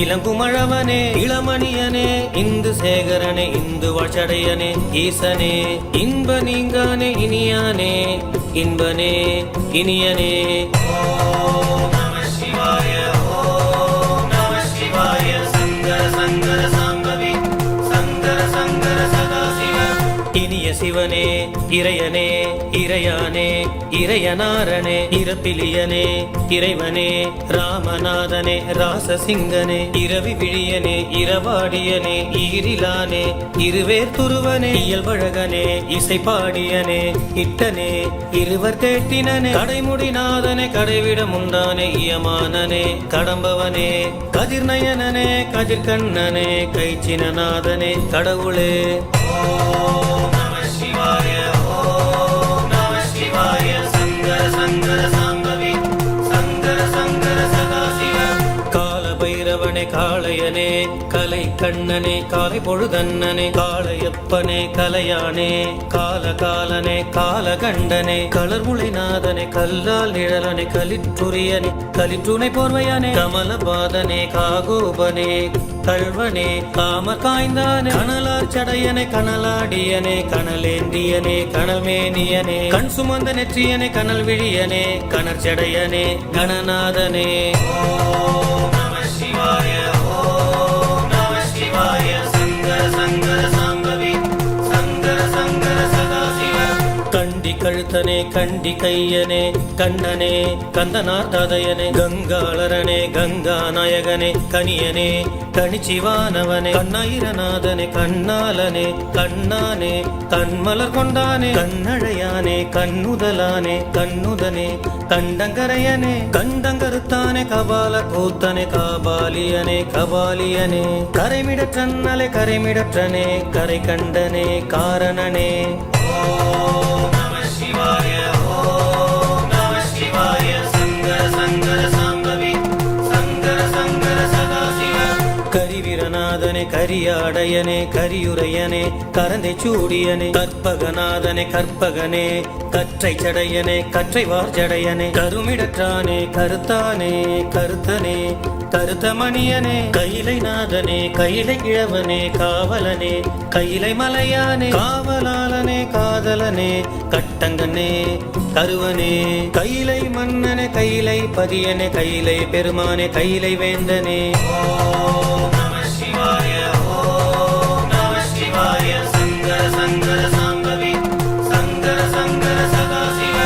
இளங்குமழவனே இளமணியனே இந்து சேகரனே இந்து வாழடையனே ஈசனே இன்ப நீங்கானே இனியானே இன்பனே இனியனே ஓம் நம சிவாய ஓம் இறைவனே இறையனே இறையானே இறையனாரனே இறப்பிலியனே இறைவனே ராமநாதனே ராசசிங்கனே இரவி விழியனே இரவாடியனே ஈரிலானே இருவேர் துருவனே இயல்பழகனே இசை பாடியனே இட்டனே இருவர் கேட்டினனே கடைமுடிநாதனே கடைவிடம் உண்டானே இயமானனே கடம்பவனே கதிர்நயனனே கதிர்கண்ணனே கைச்சினநாதனே கடவுளே ஓம் நம சிவாய ஓம் நம சிவாய சங்கர சங்கர சாம்பவி சங்கர சங்கர சதாசிவ கால பைரவனே காளையனே கலை கண்ணனே காலை பொழுதண்ணனே காளையப்பனே கலையானே கால காலனே கால கண்டனே களர்முளைநாதனே கல்லால் நிழலனே கலிற்றுரியனே கலிற்றுணை போர்வையானே கமலபாதனே காகோபனே கழ்வனே காம காய்ந்தானே கனலார் சடையனே கனலாடியனே கனலேந்தியனே கனல்மேனியனே கண் சுமந்த நெற்றியனே கனல் விழியனே கனற் சடையனே கணநாதனே ஓம் நம சிவாய ஓம் நம சிவாய சங்கர சங்கர சாம்பவி சங்கர சங்கர சதாசிவ கண்டி கழுத்தனே கண்டி கையனே கண்ணனே கந்தனார் ததையனே கங்காளரனே கங்கா நாயகனே கனியனே கணிச்சிவானவனே கண்ணாயிரநாதனே கண்ணாலனே கண்ணானே கண்மலர் கொண்டானே கண்ணழையானே கண்ணுதலானே கண்ணுதனே கண்டங்கரையனே கண்டங்கருத்தானே கபால கூத்தனே காபாலியனே கபாலியனே கரைமிடற்றன்னலே கரைமிடற்றனே கரை கண்டனே காரணனே ஓம் நம சிவாய ஓம் நம சிவாய சங்கர சங்கர சாம்பவி சங்கர சங்கர சதாசிவ கரிவீரநாதனே கரியாடையனே கரியுரையனே கரந்தை சூடியனே கற்பகநாதனே கற்பகனே கற்றை சடையனே கற்றை வார்ஜடையனே கருமிடற்றானே கருத்தானே கருத்தனே கருத்தமணியனே கைலை நாதனே கைலை கிழவனே காவலனே கைலை மலையானே காவலாளனே காதலனே கட்டங்கனே கருவனே கைலை மன்னனே கைலை பதியனே கைலை பெருமானே கைலை வேந்தனே ஓம் நம சிவாய ஓம் நம சிவாய சங்கர சங்கர சாம்பவி சங்கர சங்கர சதாசிவ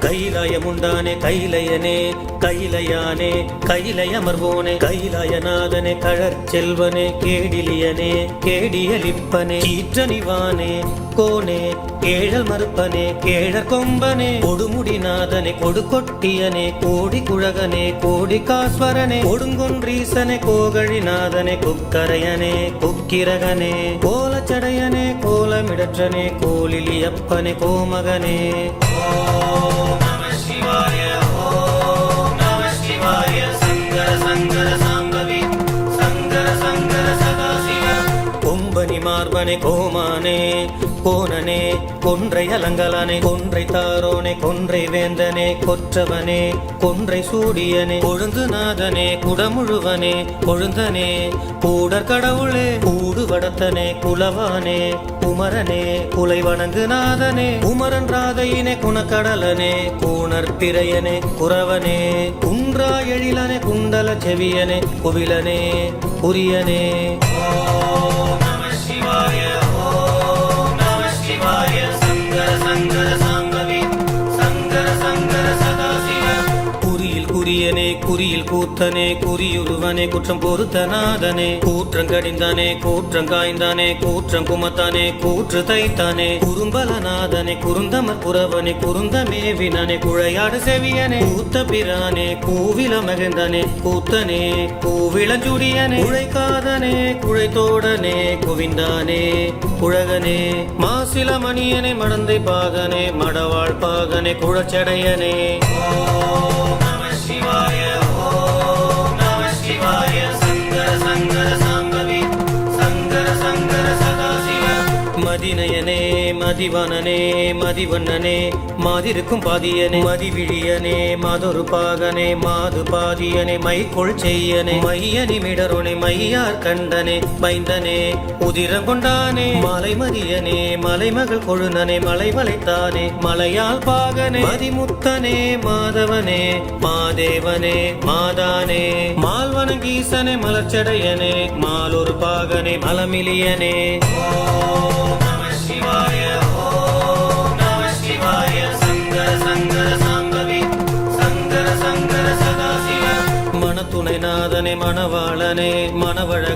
கைலாயமுண்டானே கைலையனே கைலையானே கைலையமர்வோனே கைலாயநாதனே கழற்செல்வனே கேடிலியனே கேடியலிப்பனே கீற்றனிவானே கோனே கேழல் மறுப்பனே கேழற் கொம்பனே கொடுமுடிநாதனே கொடுக்கொட்டியனே கோடி குழகனே கோடி காஸ்வரனே கொடுங்கொன்றீசனே கோகழிநாதனே குக்கரையனே குக்கிரகனே கோலச்சடையனே கோலமிடற்றனே கோலிலியப்பனே கோமகனே ஓம் நம சிவாய ஓம் நம சிவாய சங்கர சங்கர சாம்பவி சங்கர சங்கர சதாசிவ கொம்பனி மார்பனே கோமானே கோனனே கொன்றை அலங்கலானே கொன்றை தாரோனே கொன்றை வேந்தனே கொற்றவனே கொன்றை சூடியனே கொழுந்துநாதனே குடமுழுவனே கொழுந்தனே கூடற் கடவுளே கூடு வடத்தனே குலவானே குமரனே குலை வணங்குநாதனே குமரன் ராதையினே குணக்கடலனே கூணர் பிறையனே குறவனே குன்றா எழிலனே குண்டல செவியனே குவிலனே புரியனே ஓம் நம சிவாய ஓம் நம சிவாய சங்கர சங்கர சாம்பவி சங்கர சங்கர சதாசிவ குறியில் குறியனே குறியில் கூத்தனே குறியுருவனே குற்றம் பொறுத்தநாதனே கூற்றங்கடிந்தானே கூற்றங்காய்ந்தானே கூற்றம் குமத்தானே கூற்று தைத்தானே குறும்பலநாதனே குறுந்தமர் புறவனே குறுந்தமேவினே குழையாடு செவியனே கூத்த பிரானே கூவில மகிழ்ந்தானே கூத்தனே கூவிளஞ்சுடியனே குழைக்காதனே குழைத்தோடனே குவிந்தானே குழகனே மாசில மணியனே மடந்தை பாகனே மடவாழ் பாகனே குழச்சடையனே ஓம் நம சிவாய ஓம் நம சிவாய சங்கர சங்கர சாம்பவி சங்கர சங்கர சதாசிவ மதிநயனே மதிவனனே மதிவண்ணனே மாதிருக்கும் பாதியனே மதிவிழியனே மாதொரு பாகனே மாது பாதியனே மைக்கொள் செய்யனே மையனி மிடருனே மையார் கண்டனே மைந்தனே உதிரம் கொண்டானே மலை மதியனே மலைமகள் கொழுந்தனே மலை வளைத்தானே மலையால் பாகனே மதிமுத்தனே மாதவனே மாதேவனே மாதானே மால்வனங்கீசனே மலர்ச்சடையனே மாலொரு பாகனே மலமிலியனே ஓம் நம சிவாய ஓம்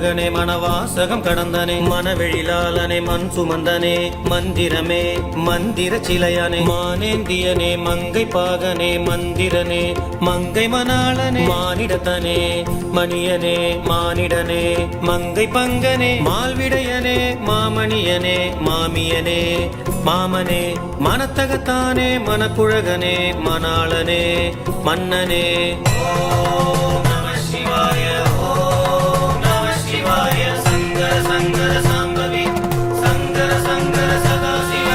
மணக்குழகனே மணவாசகம் கடந்தனே மணவெழிலாளனே மண் சுமந்தனே மந்திரமே மந்திர சிலையானே மானேந்தியனே மங்கை பாகனே மந்திரனே மங்கை மணாளனே மானிடத்தனே மணியனே மானிடனே மங்கை பங்கனே மால்விடையனே மாமணியனே மாமியனே மாமனே மனத்தகத்தானே மணக்குழகனே மணாளனே மன்னனே ஓம் நம சிவாய ஓம் நம சிவாய சங்கர சங்கர சாம்பவி சங்கர சங்கர சதாசிவ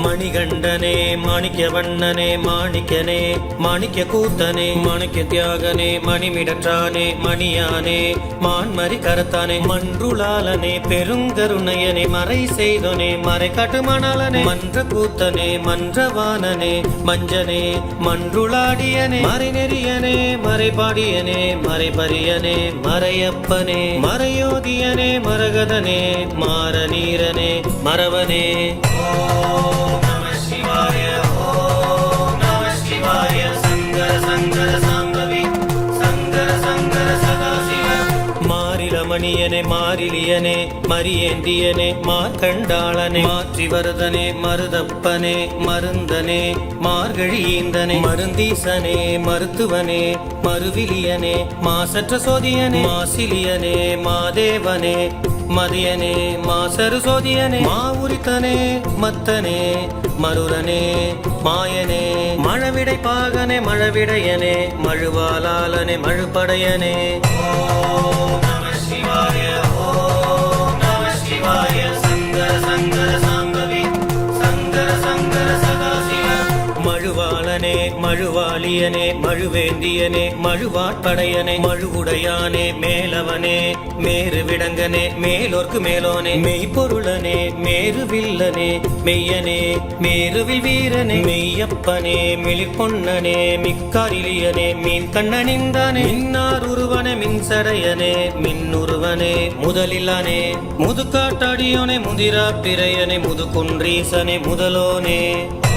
மணிகண்டனே மாணிக்க வண்ணனே மாணிக்கனே மாணிக்க கூத்தனே மாணிக்க தியாகனே மணிமிடற்றானே மணியானே மான்மரி கரத்தானே மன்றுளாளனே பெருங்கருணையனே மறை செய்தோனே மறை கட்டுமணாளனே மன்ற கூத்தனே மன்றவானனே மஞ்சனே மன்றுளாடியனே மறைநெறியனே மறைபாடியனே மறைபரியனே மறையப்பனே மறையோதியனே மரகதனே மாரநீரனே மரவனே ஓம் நம சிவாய ஓம் நம சிவாய சங்கர சங்கர சாம்பவி சங்கர சங்கர சதாசிவ மாரிலமணியனே மாரிலியனே மரியேந்தியனே மார்கண்டாளனே மாற்றிவரதனே மருதப்பனே மருந்தனே மார்கழியீந்தனே மருந்தீசனே மருத்துவனே மருவிலியனே மாசற்ற சோதியனே மாசிலியனே மாதேவனே மதியனே மாசரு சோதியனே மாவுரித்தனே மத்தனே மருரனே மாயனே மழவிடை பாகனே மழவிடையனே மழுவாலாளனே மழுப்படையனே ஓம் நம சிவாய ஓம் நம சிவாய சங்கர சங்கர சாம்பவி சங்கர சங்கர சதாசிவ மழுவாளனே மழுவாளியனே மழுவேந்தியனே மழுவாட்படையனே மழுவுடையானே மேலவனே மேரு விடங்கனே மேலோர்க்கு மேலோனே மெய்ப்பொருளனே மேருவில்லனே மெய்யனே மேருவில் வீரனே மெய்யப்பனே மிளிர்பொன்னனே மிக்காரிலியனே மீன் கண்ணனிந்தானே மின்னார் உருவனே மின்சடையனே மின்னுருவனே முதலில்லானே முதுகாட்டாடியோனே முதிரா பிறையனே முதுகுன்றீசனே முதலோனே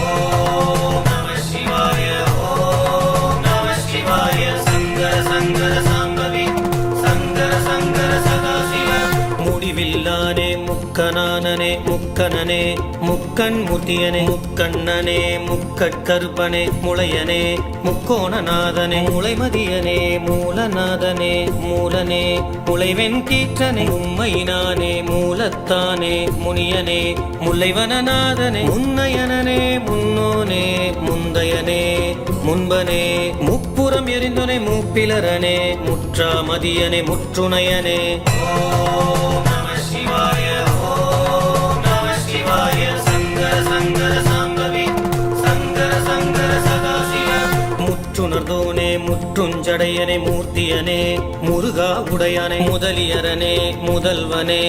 ஓம் நம சிவாய ஓம் நம சிவாய சங்கர சங்கர சாம்பவி சங்கர சங்கர சதாசிவ முடிவில்லானே முக்கனானனே முக்கனனே முக்கண் முத்தியனே முக்கண்ணனே முக்கட்கருப்பனே முளையனே முக்கோணநாதனே முளைமதியனே மூலநாதனே மூலனே முளைவெண் கீற்றனே உம்மைனானே மூலத்தானே முனியனே முல்லைவனநாதனே முன்னயனனே முன்னோனே முந்தையனே முன்பனே முப்புறம் எரிந்தோனே மூப்பிலரனே முற்றாமதியனே முற்றுணையனே ஓம் நம சிவாய ஓம் நம சிவாய சங்கர சங்கர சாம்பவி சங்கர சங்கர சதாசிவ முற்றுணர்ந்தோனே முற்றுஞ்சடையனே மூர்த்தியனே முருகா உடையானே முதலியரனே முதல்வனே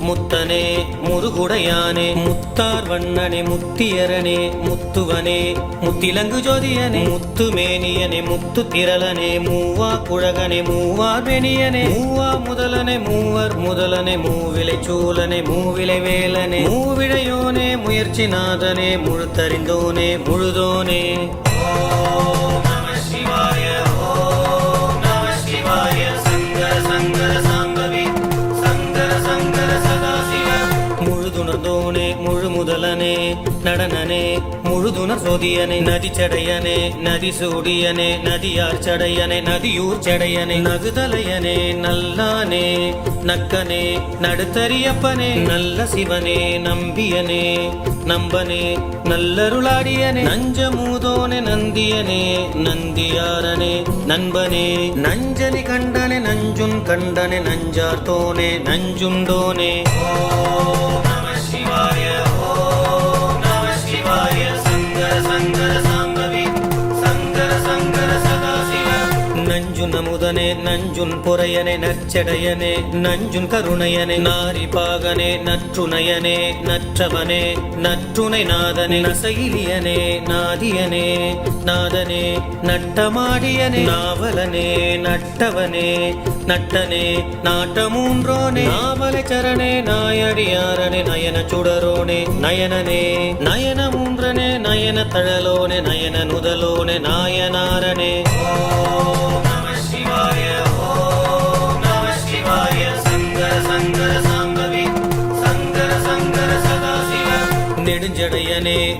முத்தனே முருகுடையானே முத்தார் வண்ணனே முத்தியரனே முத்துவனே முத்திலங்கு ஜோதியனே முத்துமேனியனே முத்து திரளனே மூவா குழகனே மூவார் வெணியனே மூவா முதலனே மூவர் முதலனே மூவிலை சூலனே மூவிலை வேலனே மூவிழையோனே முயற்சிநாதனே முழுத்தறிந்தோனே முழுதோனே ஓம் நம சிவாய ஓம் நம சிவாய சங்கர சங்கர சாம்பவி சங்கர சங்கர சதாசிவ முழுதுணர்ந்தோனே முழு முதலனே நடனனே முழுதுணர் சோதியனே நதி சடையனே நதி சூடியனே நதியார் சடையனே நதியூர் சடையனே நகுதலையனே நல்லானே நக்கனே நடுத்தரியப்பனே நல்ல சிவனே நம்பியனே நம்பனே நல்லருளாடியனே நஞ்சமூதோனே நந்தியனே நந்தியாரனே நண்பனே நஞ்சலி கண்டனே நஞ்சுன் கண்டனே நஞ்சார்த்தோனே நஞ்சுண்டோனே ஓம் நம சிவாய ஓம் நம சிவாய சங்கர சங்கர சாம்பவி சங்கர சங்கர சதாசிவ நஞ்சுன் அமுதனே நஞ்சுன் பொறையனே நற்சடையனே நஞ்சுன் கருணையனே நாரி பாகனே நற்றுணையனே நற்றவனே நற்றுணை நாதனே நசையிலியனே நாதியனே நாதனே நட்டமாடியனே நாவலனே நட்டவனே நட்டனே நாட்டமூன்றோனே நாவலை சரணே நாயடியாரனே நயன சுடரோனே நயனனே நயன மூன்றனே நயன தழலோனே நயன நுதலோனே நாயனாரனே ஓம் நம சிவாய ஓம் நம சிவாய சங்கர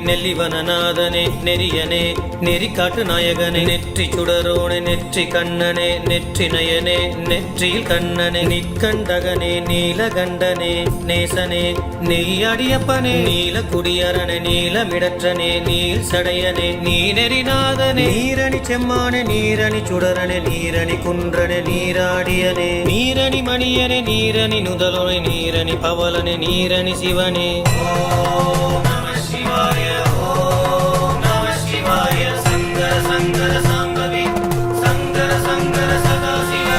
நெல்லிவனநாதனே நெறியனே நெறிக்காட்டு நாயகனே நெற்றி சுடரோனே நெற்றி கண்ணனே நெற்றி நயனே நெற்றியில் கண்ணனே நிற்கண்டகனே நீலகண்டனே நேசனே நெய்யடியப்பனே நீல குடியரனே நீலமிடற்றனே நீல் சடையனே நீ நெறிநாதனே நீரணி செம்மானே நீரணி சுடரனே நீரணி குன்றனே நீராடியனே நீரணி மணியனே நீரணி நுதலோனே நீரணி பவலனே நீரணி சிவனே ஓம் நம சிவாய ஓம் நம சிவாய சங்கர சங்கர சாம்பவி சங்கர சங்கர சதாசிவ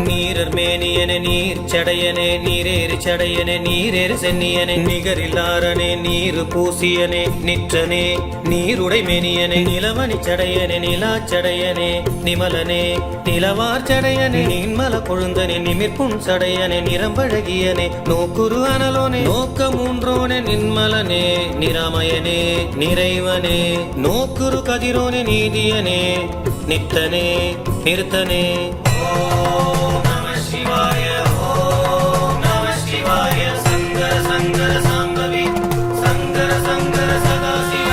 நீரர் மேனியனே நீர் சடையனே நீரேறு சடையனே நீரேறு சென்னியனே நிகரில்லாரனே நீரு பூசியனே நிற்றனே நீருடை மேனியனே நிலவணி சடையனே நிலாச்சடையனே நிமலனே நிலவார் சடையனே நீன்மல கொழுந்தனே நிமிர்ப்பும் சடையனே நிறம்பழகியனே நோக்குரு அனலோனே நோக்க மூன்றோனே நின்மலனே நிராமயனே நிறைவனே நோக்குரு கதிரோனே நீதியனே நித்தனே நிறுத்தனே ஓம் நம சிவாய ஓம் நம சிவாய சங்கர சங்கர சாம்பவி சங்கர சங்கர சதாசிவ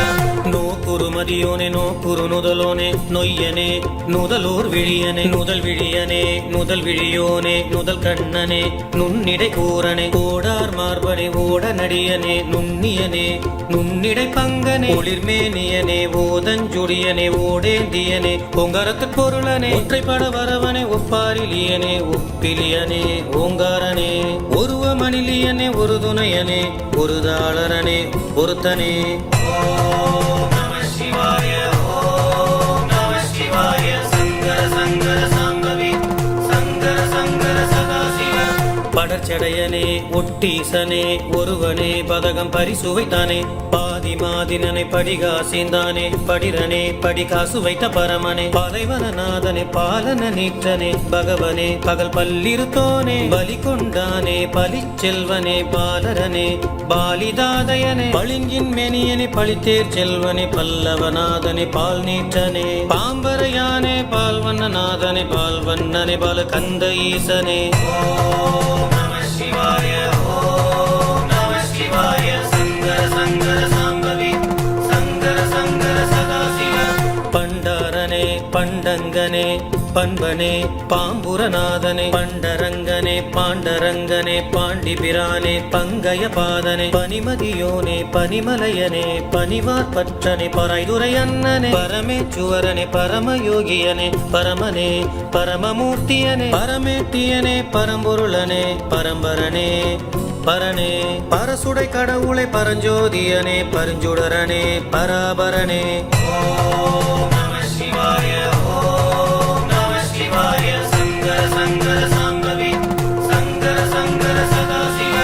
நோக்குரு மதியோனே நோக்குரு நுதலோனே நொய்யனே நுதலோர் விழியனே நுதல் விழியனே நுதல் விழியோனே நுதல் கண்ணனே நுண்ணிடை கூரனே ஓடார் மார்பனே ஓட நடியனே நுண்ணியனே நுண்ணிடை பங்கனே ஒளிர்மேனியனே ஓதஞ்சுடியனே ஓடேந்தியனே பொங்கரத்து பொருளனே ஒற்றைப்பட வரவனே ஒப்பாரிலியனே ஒப்பிலியனே ஓங்காரனே ஒருவ மணிலியனே ஒரு துணையனே ஒரு தாளரனே ஒருத்தனே ஓம் நம சிவாய ஓம் நம சிவாய சங்கர சங்கர சாம்பவி சங்கர சங்கர சதாசிவ படச்சடையனே ஒட்டீசனே ஒருவனே பதகம் பரிசுவைத்தானே பாதி மாதினனை படிகாசிந்தானே படிரனே படிகாசு வைத்த பரமனே பாலைவனநாதனே பாலன நீற்றனே பகவனே பகல் பல்லிருத்தோனே பலி கொண்டானே பலிச்செல்வனே பாலரனே பாலிதாதயனே பளிங்கின் மேனியனே பழித்தேர் செல்வனே பல்லவநாதனே பால் நீற்றனே பாம்பரையானே பால்வண்ணநாதனே பால்வண்ணனே பால கந்த ஈசனே ஓம் நம சிவாய ஓம் நம சிவாய சங்கர சங்கர சாம்பவி சங்கர சங்கர சதாசிவ பண்டாரனே பண்டங்கனே பண்பனே பாம்புரநாதனே பண்டரங்கனே பாண்டரங்கனே பாண்டிபிரானே பங்கய பாதனே பனிமதியோனே பனிமலையனே பனிவார் பற்றனே பரைதுரை அண்ணனே பரமேச்சுவரனே பரமயோகியனே பரமனே பரமமூர்த்தியனே பரமேட்டியனே பரம்பொருளனே பரம்பரனே பரனே பரசுடை கடவுளை பரஞ்சோதியனே பரஞ்சுடரனே பராபரனே ஓம் நம சிவாய ஓம் நம சிவாய சங்கர சங்கர சாம்பவி சங்கர சங்கர சதாசிவ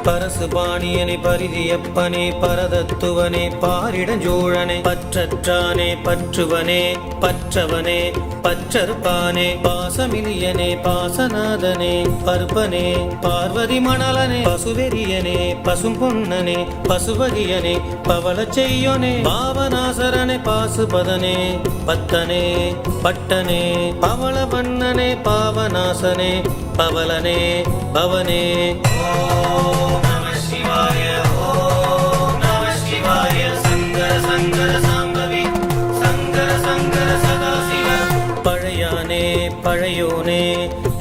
பரசுபாணியனே பரிதியப்பனே பரதத்துவனே பாரிடஞ்சோழனே பற்றற்றானே பற்றுவனே பற்றவனே பற்றற்பானே பாசமிலியனே பாசநாதனே பருப்பனே பார்வதி மணலனே பசுவெறியனே பசும் பொன்னனே பசுவகியனே பவள செய்யோனே பாவநாசரனே பாசுபதனே பத்தனே பட்டனே பவள வண்ணனே பாவநாசனே பவலனே பவனே ஓம் நம சிவாய ஓம் நம சிவாய சங்கர சங்கர சாம்பவி சங்கர சங்கர சதாசிவ பழையானே பழையோனே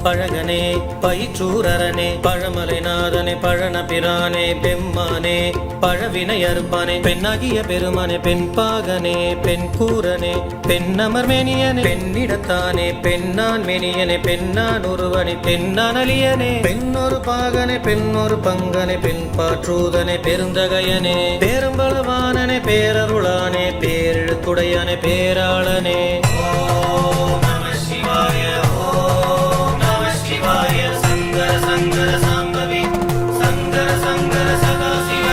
பழகனே பயிற்றூரரனே பழமலைநாதனே பழனபிரானே பெம்மானே பழவினையறுப்பானே பெண்ணாகிய பெருமானே பெண்பாகனே பெண் கூரனே பெண்ணமர் மேனியனே பெண்ணிடத்தானே பெண்ணான் மேனியனே பெண்ணான் ஒருவனே பெண்ணான் அலியனே பெண்ணொரு பாகனே பெண்ணொரு பங்கனே பெண் பாற்றூதனே பெருந்தகையனே பேரம்பளவானனே பேரருளானே பேரெழுத்துடையானே பேராளனே ஓம் நம சிவாய ஓம் நம சிவாய சங்கர சங்கர சாம்பவி சங்கர சங்கர சதாசிவ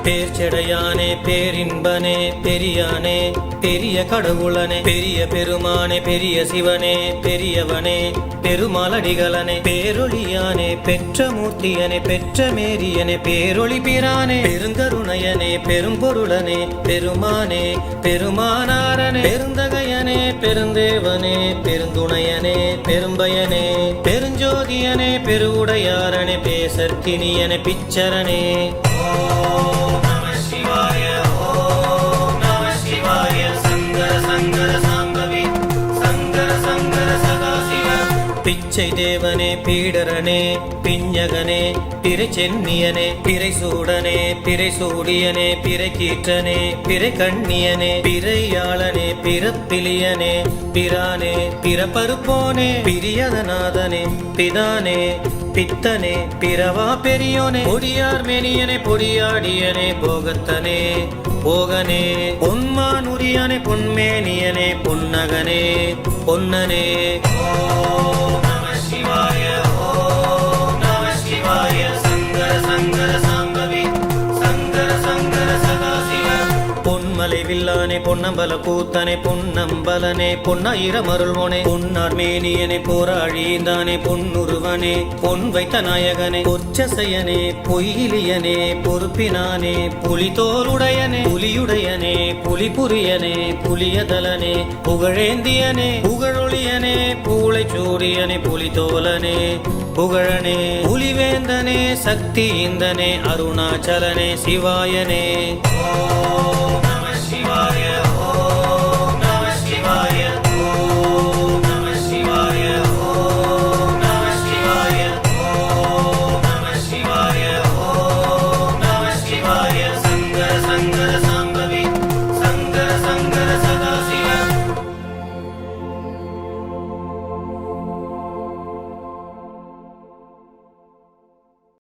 பேர்ச்செடையானே பேரின்பனே பெரியானே பெரிய கடவுளனே பெரிய பெருமானே பெரிய சிவனே பெரியவனே பெருமாளடிகளனே பேரொளியானே பெற்ற மூர்த்தியனே பெற்ற மேரியனே பேரொளி பிரானே பெருங்கருணையனே பெரும்பொருளனே பெருமானே பெருமானாரனே பெருந்தகையனே பெருந்தேவனே பெருந்துணையனே பெரும்பயனே பெருஞ்சோதியனே பெருவுடையாரனே பேசற்கினியனே பிச்சரனே ஓம் நம சிவாய ஓம் பிச்சை தேவனே பீடரனே பிஞ்சகனே பிறை சென்னியனே பிறை சூடனே பிறை சூடியனே பிறை கீற்றனே பிறை கண்ணியனே பிறையாளனே பிறப்பிலியனே பிரானே பிறப்பருப்போனே பிரியதநாதனே பிதானே பித்தனே பிறவா பெரியோனே பொடியார் மேனியனே பொடியாடியனே போகத்தனே போகனே பொன்மானுரியனே பொன்மேனியனே பொன்னகனே பொன்னனே ஓம் நம சிவாய ஓம் நம சிவாய சங்கர சங்கர சாம்பவி சங்கர சங்கர சதாசிவ பொன்மலை வில்லானே பொன்னம்பல கூத்தனே பொன்னம்பலனே பொன்னாயிரம் அருள்மோனே பொன்னார் மேனியனே போராழிந்தானே பொன்னுருவனே பொன் வைத்த நாயகனே பொச்சசையனே பொய்யிலியனே பொறுப்பினானே புலிதோருடையனே புலியுடையனே புலிபுரியனே புலியதலனே புகழேந்தியனே புகழொளியனே பூளை சூடியனே புலிதோலனே புகழனே புலிவேந்தனே சக்தி இந்தனே அருணாச்சலனே சிவாயனே ஓம்